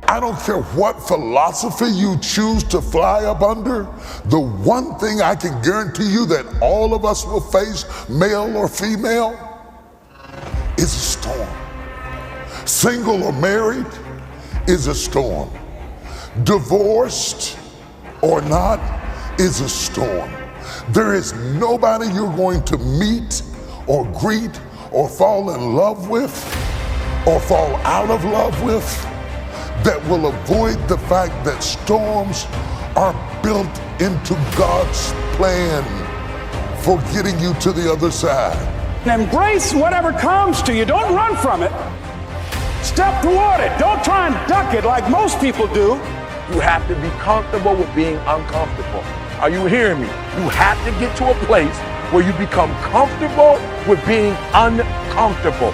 I don't care what philosophy you choose to fly up under, the one thing I can guarantee you that all of us will face, male or female, is a storm. Single or married is a storm. Divorced or not is a storm. There is nobody you're going to meet or greet or fall in love with or fall out of love with that will avoid the fact that storms are built into God's plan for getting you to the other side. Embrace whatever comes to you. Don't run from it. Step toward it. Don't try and duck it like most people do. You have to be comfortable with being uncomfortable. Are you hearing me? You have to get to a place where you become comfortable with being uncomfortable.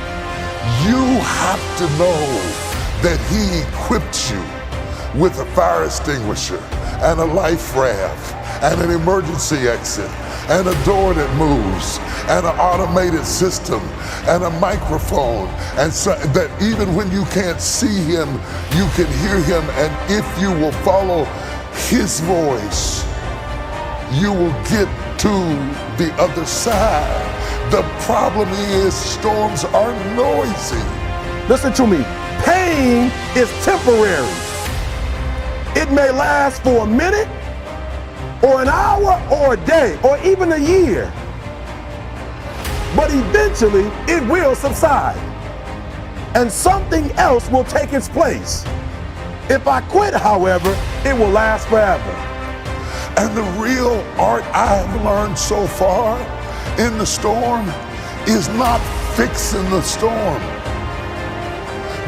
You have to know that He equipped you with a fire extinguisher and a life raft and an emergency exit and a door that moves and an automated system and a microphone, and so that even when you can't see Him, you can hear Him, and if you will follow His voice, you will get to the other side. The problem is storms are noisy. Listen to me. Pain is temporary. It may last for a minute or an hour or a day or even a year, but eventually it will subside and something else will take its place. If I quit, however, it will last forever. And the real art I have learned so far in the storm is not fixing the storm.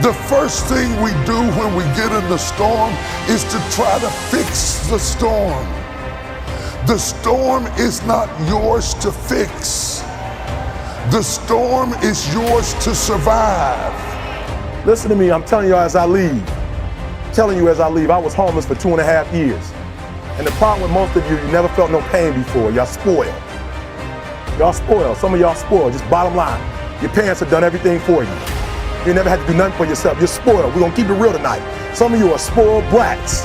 The first thing we do when we get in the storm is to try to fix the storm. The storm is not yours to fix. The storm is yours to survive. Listen to me, I'm telling you as I leave. I was homeless for 2.5 years. And the problem with most of you, you never felt no pain before. Y'all spoiled. Y'all spoiled. Some of y'all spoiled. Just bottom line. Your parents have done everything for you. You never had to do nothing for yourself. You're spoiled. We're going to keep it real tonight. Some of you are spoiled brats.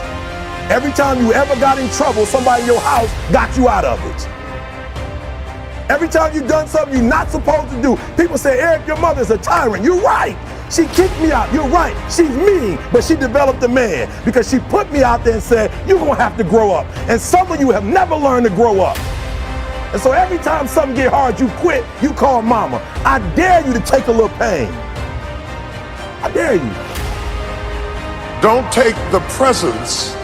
Every time you ever got in trouble, somebody in your house got you out of it. Every time you've done something you're not supposed to do, people say, Eric, your mother's a tyrant. You're right. She kicked me out. You're right. She's mean, but she developed a man because she put me out there and said, you're going to have to grow up. And some of you have never learned to grow up. And so every time something get hard, you quit, you call mama. I dare you to take a little pain. I dare you. Don't take the presence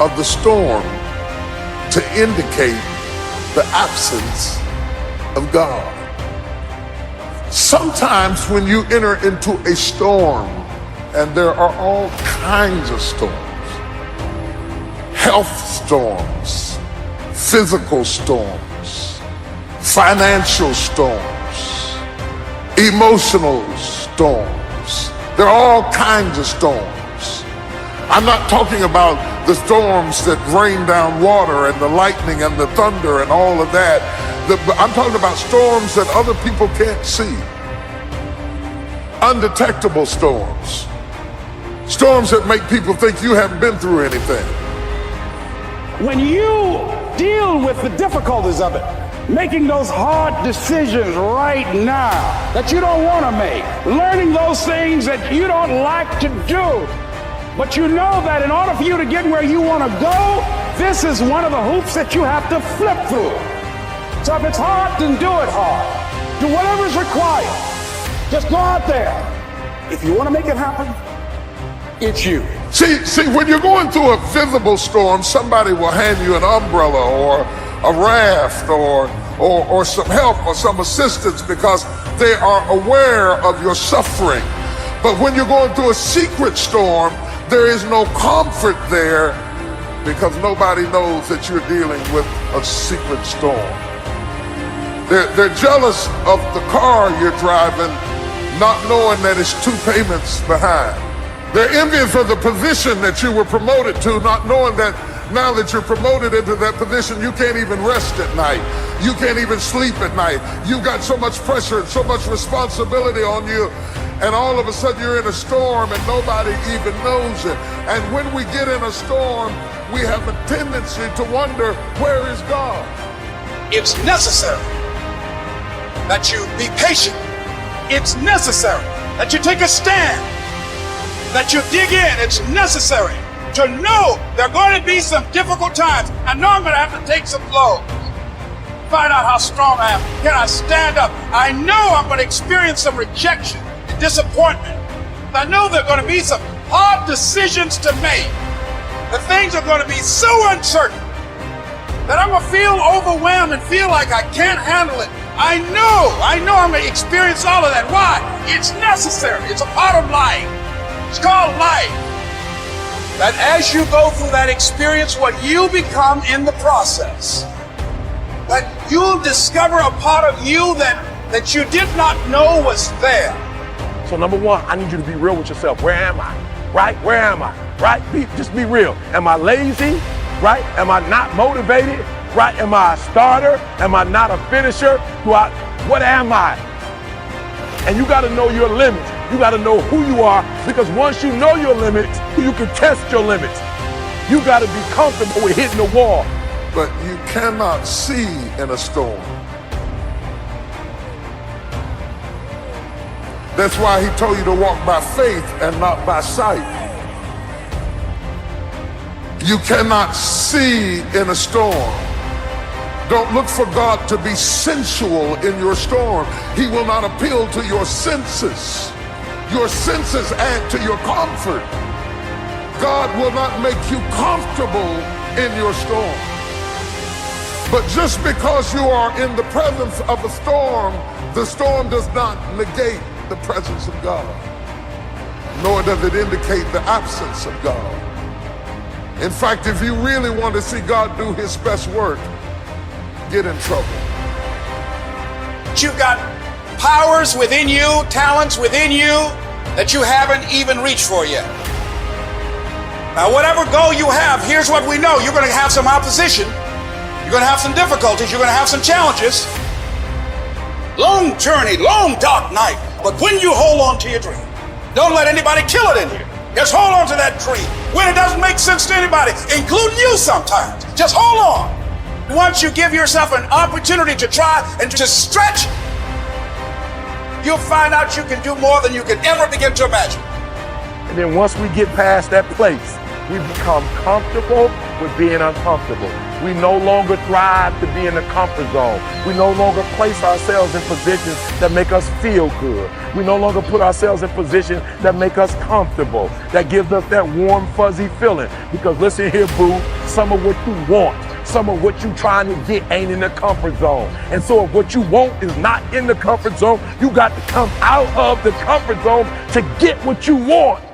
of the storm to indicate the absence of God. Sometimes when you enter into a storm, and there are all kinds of storms, health storms, physical storms, financial storms, emotional storms. There are all kinds of storms. I'm not talking about the storms that rain down water and the lightning and the thunder and all of that. I'm talking about storms that other people can't see. Undetectable storms. Storms that make people think you haven't been through anything. When you deal with the difficulties of it, making those hard decisions right now that you don't want to make, learning those things that you don't like to do, but you know that in order for you to get where you want to go, this is one of the hoops that you have to flip through. So if it's hard, then do it hard. Do whatever is required. Just go out there. If you want to make it happen, it's you. See, when you're going through a visible storm, somebody will hand you an umbrella or a raft or some help or some assistance because they are aware of your suffering. But when you're going through a secret storm, there is no comfort there because nobody knows that you're dealing with a secret storm. They're jealous of the car you're driving, not knowing that it's 2 payments behind. They're envious of the position that you were promoted to, not knowing that now that you're promoted into that position, you can't even rest at night. You can't even sleep at night. You've got so much pressure and so much responsibility on you. and all of a sudden you're in a storm and nobody even knows it. And when we get in a storm, we have a tendency to wonder, where is God? It's necessary that you be patient. It's necessary that you take a stand, that you dig in. It's necessary to know there are going to be some difficult times. I know I'm going to have to take some blows. Find out how strong I am. Can I stand up? I know I'm going to experience some rejection and disappointment. I know there are going to be some hard decisions to make. The things are going to be so uncertain that I'm going to feel overwhelmed and feel like I can't handle it. I know I'm going to experience all of that. Why? It's necessary. It's a part of life. It's called life. That as you go through that experience, what you become in the process, that you'll discover a part of you that you did not know was there. So number one, I need you to be real with yourself. Where am I? Right? Where am I? Right? Just be real. Am I lazy? Right? Am I not motivated? Right? Am I a starter? Am I not a finisher? What am I? And you got to know your limits. You got to know who you are, because once you know your limits, you can test your limits. You got to be comfortable with hitting the wall. But you cannot see in a storm. That's why he told you to walk by faith and not by sight. You cannot see in a storm. Don't look for God to be sensual in your storm. He will not appeal to your senses. Your senses add to your comfort. God will not make you comfortable in your storm. But just because you are in the presence of a storm, the storm does not negate the presence of God, nor does it indicate the absence of God. In fact, if you really want to see God do his best work, get in trouble. You've got powers within you, talents within you that you haven't even reached for yet. Now, whatever goal you have, here's what we know. You're going to have some opposition. You're going to have some difficulties. You're going to have some challenges. Long journey, long dark night. But when you hold on to your dream, don't let anybody kill it in you. Just hold on to that dream. When it doesn't make sense to anybody, including you sometimes, just hold on. Once you give yourself an opportunity to try and to stretch, you'll find out you can do more than you can ever begin to imagine. And then once we get past that place, we become comfortable with being uncomfortable. We no longer thrive to be in the comfort zone. We no longer place ourselves in positions that make us feel good. We no longer put ourselves in positions that make us comfortable, that gives us that warm, fuzzy feeling. Because listen here, boo, some of what you want, some of what you're trying to get ain't in the comfort zone. And so if what you want is not in the comfort zone, you got to come out of the comfort zone to get what you want.